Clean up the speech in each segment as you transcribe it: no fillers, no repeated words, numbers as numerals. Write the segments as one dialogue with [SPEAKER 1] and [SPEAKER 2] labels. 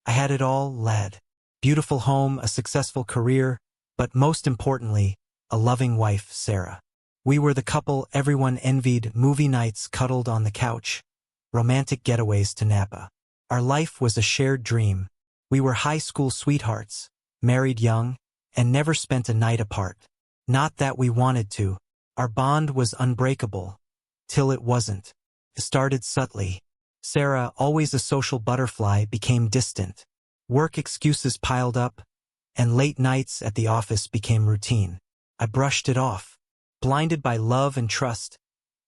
[SPEAKER 1] I had it all, lad. Beautiful home, a successful career, but most importantly, a loving wife, Sarah. We were the couple everyone envied, movie nights cuddled on the couch, romantic getaways to Napa. Our life was a shared dream. We were high school sweethearts, married young, and never spent a night apart. Not that we wanted to. Our bond was unbreakable, till it wasn't. It started subtly. Sarah, always a social butterfly, became distant. Work excuses piled up, and late nights at the office became routine. I brushed it off. Blinded by love and trust,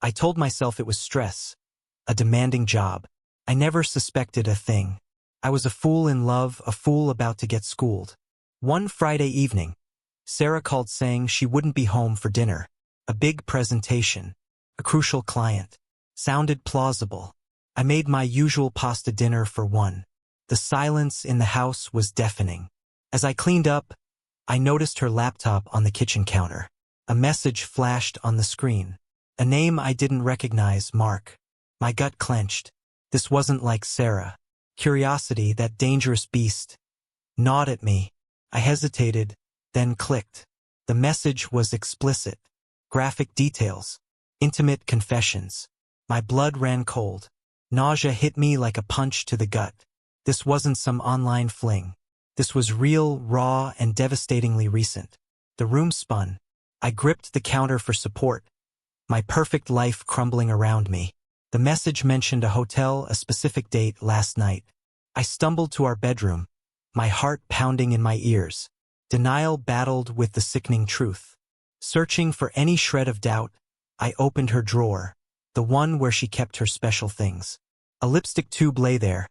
[SPEAKER 1] I told myself it was stress, a demanding job. I never suspected a thing. I was a fool in love, a fool about to get schooled. One Friday evening, Sarah called saying she wouldn't be home for dinner. A big presentation, a crucial client. Sounded plausible. I made my usual pasta dinner for one. The silence in the house was deafening. As I cleaned up, I noticed her laptop on the kitchen counter. A message flashed on the screen. A name I didn't recognize, Mark. My gut clenched. This wasn't like Sarah. Curiosity, that dangerous beast, gnawed at me. I hesitated, then clicked. The message was explicit. Graphic details. Intimate confessions. My blood ran cold. Nausea hit me like a punch to the gut. This wasn't some online fling. This was real, raw, and devastatingly recent. The room spun. I gripped the counter for support, my perfect life crumbling around me. The message mentioned a hotel, a specific date, last night. I stumbled to our bedroom, my heart pounding in my ears. Denial battled with the sickening truth. Searching for any shred of doubt, I opened her drawer, the one where she kept her special things. A lipstick tube lay there,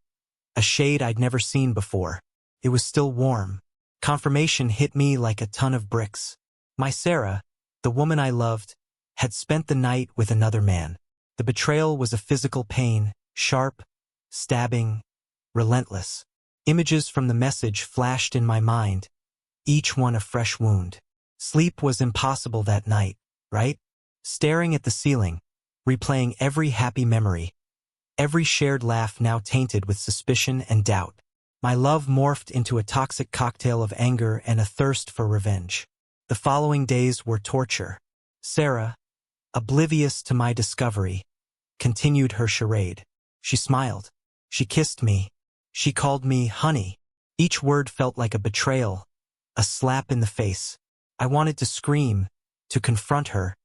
[SPEAKER 1] a shade I'd never seen before. It was still warm. Confirmation hit me like a ton of bricks. My Sarah, the woman I loved, had spent the night with another man. The betrayal was a physical pain, sharp, stabbing, relentless. Images from the message flashed in my mind, each one a fresh wound. Sleep was impossible that night, right? Staring at the ceiling, replaying every happy memory, every shared laugh now tainted with suspicion and doubt. My love morphed into a toxic cocktail of anger and a thirst for revenge. The following days were torture. Sarah, oblivious to my discovery, continued her charade. She smiled. She kissed me. She called me honey. Each word felt like a betrayal, a slap in the face. I wanted to scream, to confront her,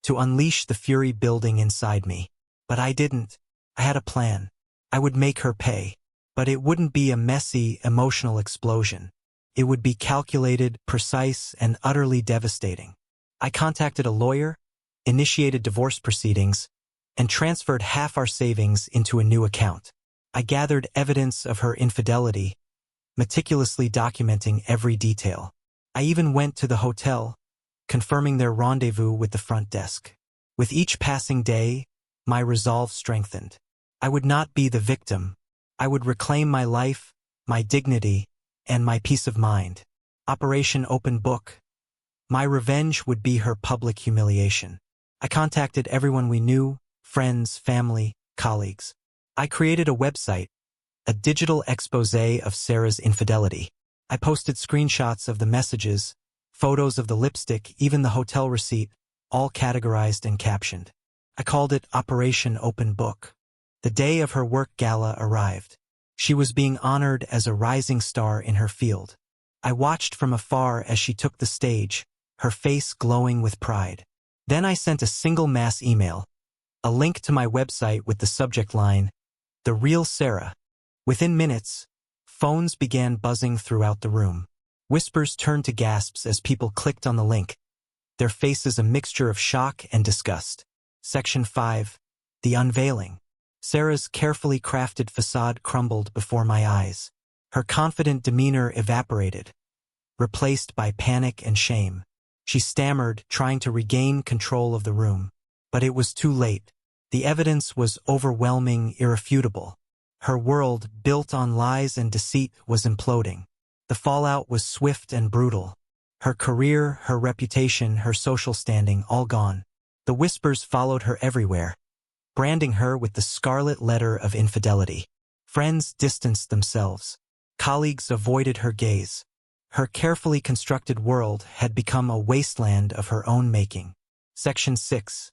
[SPEAKER 1] to unleash the fury building inside me. But I didn't. I had a plan. I would make her pay. But it wouldn't be a messy, emotional explosion. It would be calculated, precise, and utterly devastating. I contacted a lawyer, initiated divorce proceedings, and transferred half our savings into a new account. I gathered evidence of her infidelity, meticulously documenting every detail. I even went to the hotel, confirming their rendezvous with the front desk. With each passing day, my resolve strengthened. I would not be the victim. I would reclaim my life, my dignity, and my peace of mind. Operation Open Book. My revenge would be her public humiliation. I contacted everyone we knew, friends, family, colleagues. I created a website, a digital exposé of Sarah's infidelity. I posted screenshots of the messages, photos of the lipstick, even the hotel receipt, all categorized and captioned. I called it Operation Open Book. The day of her work gala arrived. She was being honored as a rising star in her field. I watched from afar as she took the stage, her face glowing with pride. Then I sent a single mass email, a link to my website with the subject line, "The Real Sarah." Within minutes, phones began buzzing throughout the room. Whispers turned to gasps as people clicked on the link, their faces a mixture of shock and disgust. Section 5. The Unveiling. Sarah's carefully crafted facade crumbled before my eyes. Her confident demeanor evaporated, replaced by panic and shame. She stammered, trying to regain control of the room. But it was too late. The evidence was overwhelming, irrefutable. Her world, built on lies and deceit, was imploding. The fallout was swift and brutal. Her career, her reputation, her social standing, all gone. The whispers followed her everywhere, branding her with the scarlet letter of infidelity. Friends distanced themselves. Colleagues avoided her gaze. Her carefully constructed world had become a wasteland of her own making. Section 6.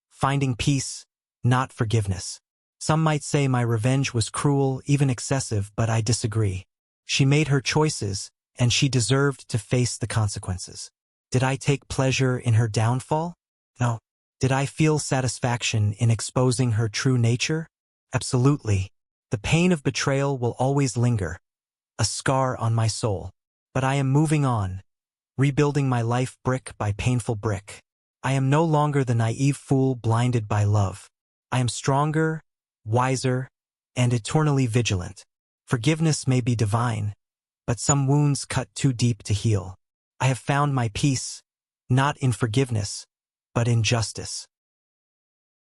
[SPEAKER 1] Finding peace, not forgiveness. Some might say my revenge was cruel, even excessive, but I disagree. She made her choices, and she deserved to face the consequences. Did I take pleasure in her downfall? No. Did I feel satisfaction in exposing her true nature? Absolutely. The pain of betrayal will always linger, a scar on my soul. But I am moving on, rebuilding my life brick by painful brick. I am no longer the naive fool blinded by love. I am stronger, wiser, and eternally vigilant. Forgiveness may be divine, but some wounds cut too deep to heal. I have found my peace, not in forgiveness, but in justice.